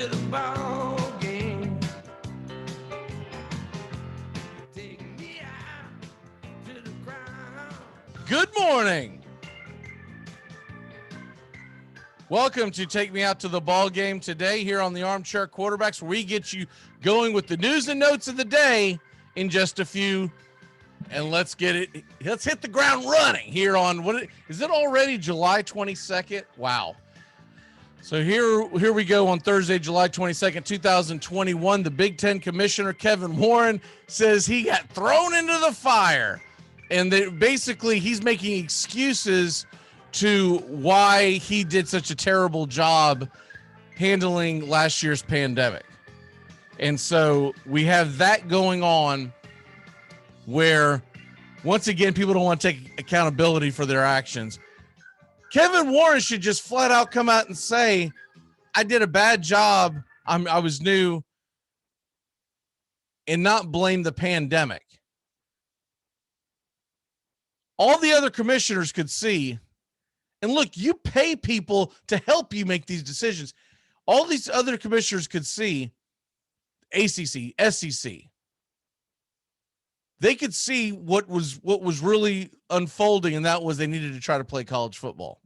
to the ball game. Take me out to the ground. Good morning. Welcome to Take Me Out to the Ball Game today here on the Armchair Quarterbacks, where we get you going with the news and notes of the day in just a few. And let's get it. Let's hit the ground running here on is it already July 22nd? Wow. So here we go on Thursday, July 22nd, 2021. The Big Ten Commissioner, Kevin Warren, says he got thrown into the fire. And that basically he's making excuses to why he did such a terrible job handling last year's pandemic. And so we have that going on where, once again, people don't want to take accountability for their actions. Kevin Warren should just flat out come out and say, I did a bad job. I was new, and not blame the pandemic. All the other commissioners could see, and look, you pay people to help you make these decisions. All these other commissioners could see, ACC, SEC, they could see what was really unfolding, and that was they needed to try to play college football.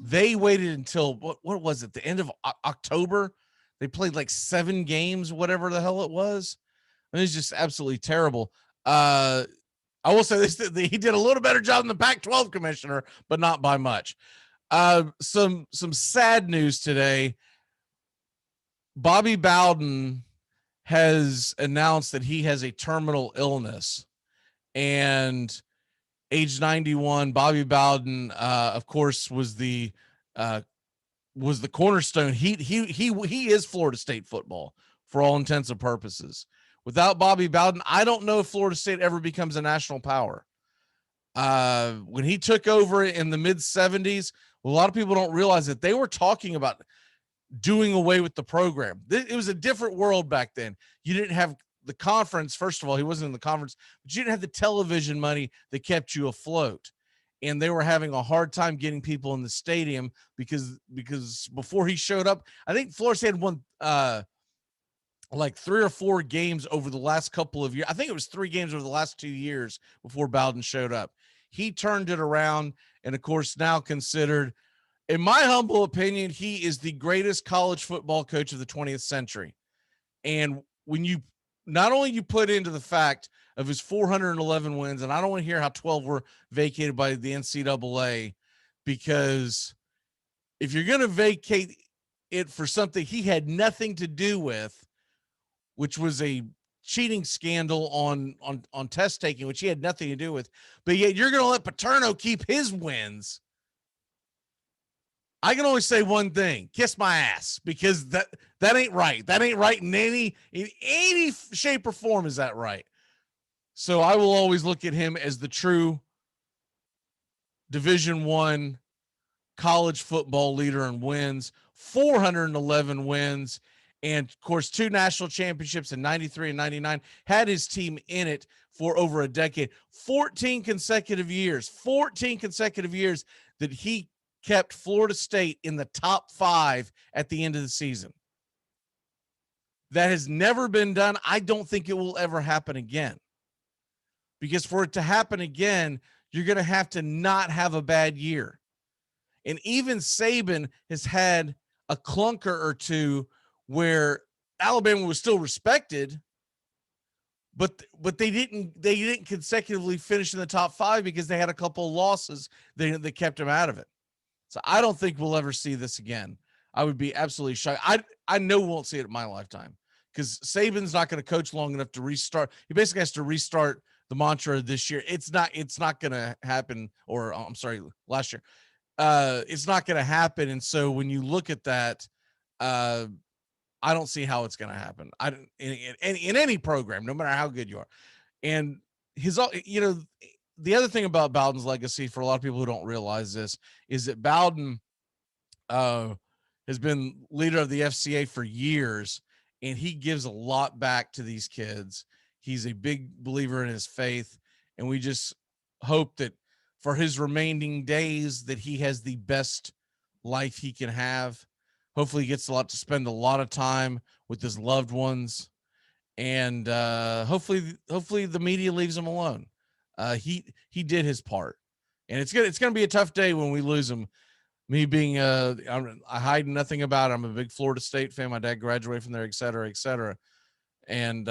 They waited until, what was it, the end of October? They played like 7 games, whatever the hell it was. It was just absolutely terrible. I will say this, he did a little better job than the Pac-12 commissioner, but not by much. Some sad news today. Bobby Bowden has announced that he has a terminal illness, and age 91, Bobby Bowden, of course, was the cornerstone. He is Florida State football for all intents and purposes. Without Bobby Bowden, I don't know if Florida State ever becomes a national power. When he took over in the mid-'70s, a lot of people don't realize that they were talking about doing away with the program. It was a different world back then. You didn't have the conference. First of all, he wasn't in the conference, but you didn't have the television money that kept you afloat. And they were having a hard time getting people in the stadium because before he showed up, I think Florida State had won like 3 or 4 games over the last couple of years. I think it was 3 games over the last 2 years before Bowden showed up. He turned it around, and of course now considered, in my humble opinion, he is the greatest college football coach of the 20th century. And when you not only you put into the fact of his 411 wins, and I don't want to hear how 12 were vacated by the NCAA, because if you're going to vacate it for something he had nothing to do with, which was a cheating scandal on test taking, which he had nothing to do with, but yet you're going to let Paterno keep his wins. I can only say one thing: kiss my ass, because that ain't right. That ain't right in any shape or form. Is that right? So I will always look at him as the true Division I college football leader in wins, 411 wins. And, of course, 2 national championships in 93 and 99, had his team in it for over a decade. 14 consecutive years that he kept Florida State in the top 5 at the end of the season. That has never been done. I don't think it will ever happen again. Because for it to happen again, you're going to have to not have a bad year. And even Saban has had a clunker or two where Alabama was still respected, but they didn't consecutively finish in the top 5 because they had a couple of losses that kept them out of it. So I don't think we'll ever see this again. I would be absolutely shocked. I know we won't see it in my lifetime, because Saban's not going to coach long enough to restart. He basically has to restart the mantra this year. It's not going to happen. Or I'm sorry, last year. It's not going to happen. And so when you look at that, I don't see how it's going to happen. In any program, no matter how good you are. And the other thing about Bowden's legacy, for a lot of people who don't realize this, is that Bowden has been leader of the FCA for years, and he gives a lot back to these kids. He's a big believer in his faith, and we just hope that for his remaining days that he has the best life he can have. Hopefully he gets to spend a lot of time with his loved ones, and hopefully the media leaves him alone. He did his part, and it's gonna be a tough day when we lose him. Me being I hide nothing about it. I'm a big Florida State fan. My dad graduated from there, et cetera, et cetera. And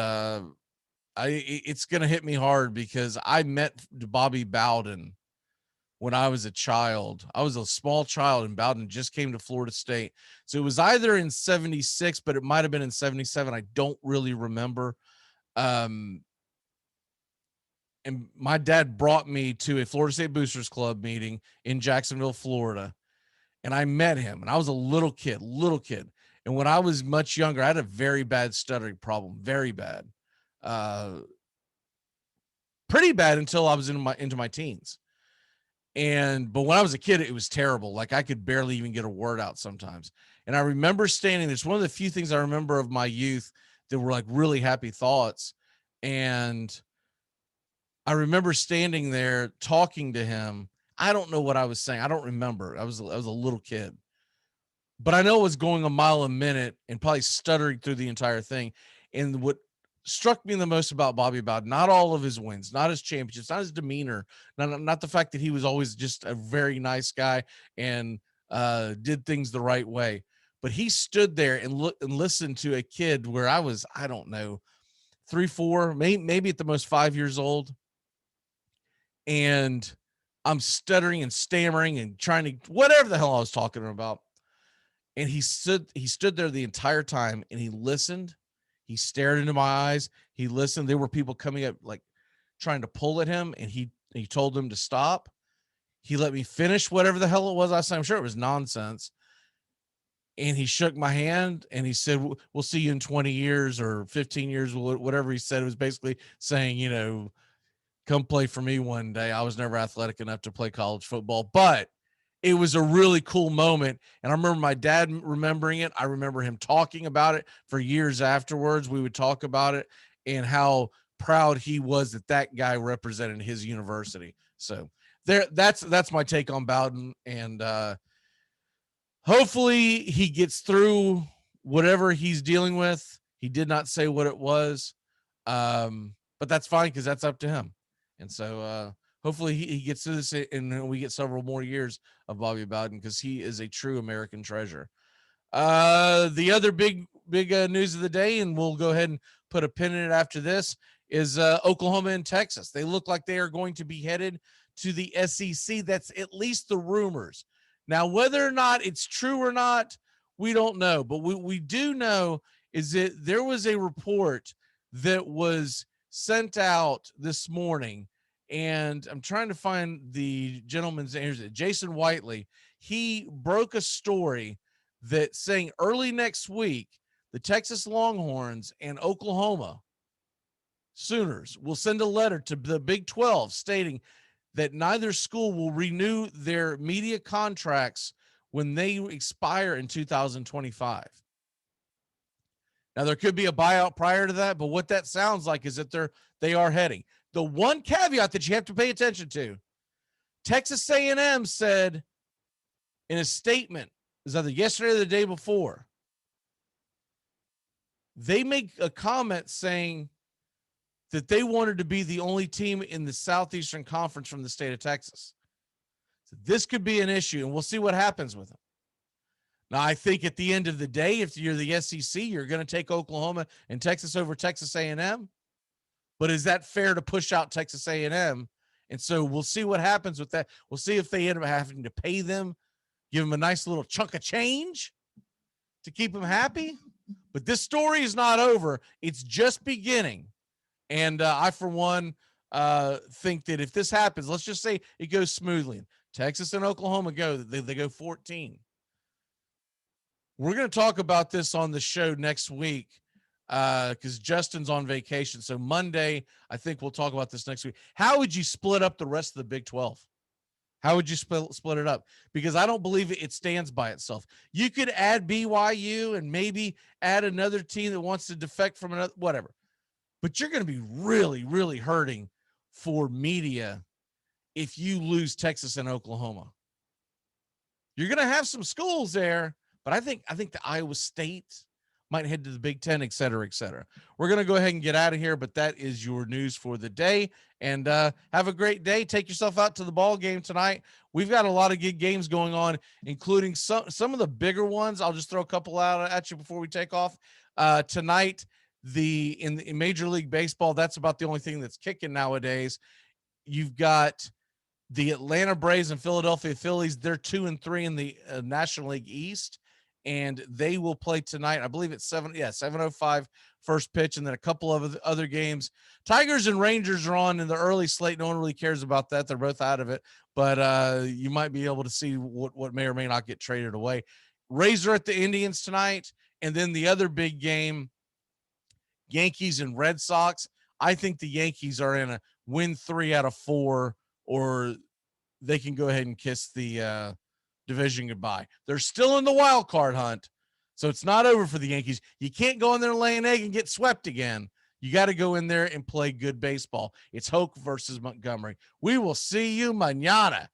it's gonna hit me hard because I met Bobby Bowden when I was a child. I was a small child, and Bowden just came to Florida State. So it was either in 76, but it might have been in 77. I don't really remember. Um, and my dad brought me to a Florida State Boosters Club meeting in Jacksonville, Florida. And I met him, and I was a little kid. And when I was much younger, I had a very bad stuttering problem, very bad. Pretty bad until I was into my teens. But when I was a kid, it was terrible. Like I could barely even get a word out sometimes. And I remember standing, it's one of the few things I remember of my youth that were like really happy thoughts. And I remember standing there talking to him. I don't know what I was saying. I don't remember. I was a little kid, but I know it was going a mile a minute and probably stuttering through the entire thing. And what struck me the most about Bobby Bowden, not all of his wins, not his championships, not his demeanor, not the fact that he was always just a very nice guy and did things the right way, but he stood there and looked and listened to a kid where I was, I don't know, 3, 4, maybe at the most 5 years old. And I'm stuttering and stammering and trying to whatever the hell I was talking about. And he stood there the entire time and he listened. He stared into my eyes. He listened. There were people coming up like trying to pull at him, and he told them to stop. He let me finish whatever the hell it was I said. I'm sure it was nonsense. And he shook my hand and he said, "We'll see you in 20 years or 15 years," whatever he said. It was basically saying, come play for me one day. I was never athletic enough to play college football, but it was a really cool moment. And I remember my dad remembering it. I remember him talking about it for years afterwards. We would talk about it and how proud he was that guy represented his university. So that's my take on Bowden. And hopefully he gets through whatever he's dealing with. He did not say what it was, but that's fine because that's up to him. And so hopefully he gets through this and we get several more years of Bobby Bowden because he is a true American treasure. The other big news of the day, and we'll go ahead and put a pin in it after this, is Oklahoma and Texas. They look like they are going to be headed to the SEC. That's at least the rumors. Now, whether or not it's true or not, we don't know. But we do know is that there was a report that was sent out this morning, and I'm trying to find the gentleman's name. Here's it, Jason Whiteley. He broke a story that saying early next week, the Texas Longhorns and Oklahoma Sooners will send a letter to the Big 12 stating that neither school will renew their media contracts when they expire in 2025. Now, there could be a buyout prior to that, but what that sounds like is that they are heading. The one caveat that you have to pay attention to, Texas A&M said in a statement, is either yesterday or the day before, they make a comment saying that they wanted to be the only team in the Southeastern Conference from the state of Texas. So this could be an issue, and we'll see what happens with them. Now, I think at the end of the day, if you're the SEC, you're going to take Oklahoma and Texas over Texas A&M. But is that fair to push out Texas A&M? And so we'll see what happens with that. We'll see if they end up having to pay them, give them a nice little chunk of change to keep them happy. But this story is not over. It's just beginning. And I, for one, think that if this happens, let's just say it goes smoothly. Texas and Oklahoma they go 14. We're going to talk about this on the show next week because Justin's on vacation. So Monday, I think we'll talk about this next week. How would you split up the rest of the Big 12? How would you split it up? Because I don't believe it stands by itself. You could add BYU and maybe add another team that wants to defect from another, whatever. But you're going to be really, really hurting for media if you lose Texas and Oklahoma. You're going to have some schools there, But I think the Iowa State might head to the Big Ten, et cetera, et cetera. We're going to go ahead and get out of here, but that is your news for the day. And have a great day. Take yourself out to the ball game tonight. We've got a lot of good games going on, including some of the bigger ones. I'll just throw a couple out at you before we take off. Tonight, in Major League Baseball, that's about the only thing that's kicking nowadays. You've got the Atlanta Braves and Philadelphia Phillies. They're 2-3 in the National League East, and they will play tonight. I believe it's 7:05 first pitch, and then a couple of other games. Tigers and Rangers are on in the early slate. No one really cares about that. They're both out of it, but you might be able to see what may or may not get traded away. Rays are at the Indians tonight, and then the other big game, Yankees and Red Sox. I think the Yankees are in a win 3 out of 4, or they can go ahead and kiss the division goodbye. They're still in the wild card hunt, so it's not over for the Yankees. You can't go in there and lay an egg and get swept again. You got to go in there and play good baseball. It's Hoke versus Montgomery. We will see you mañana.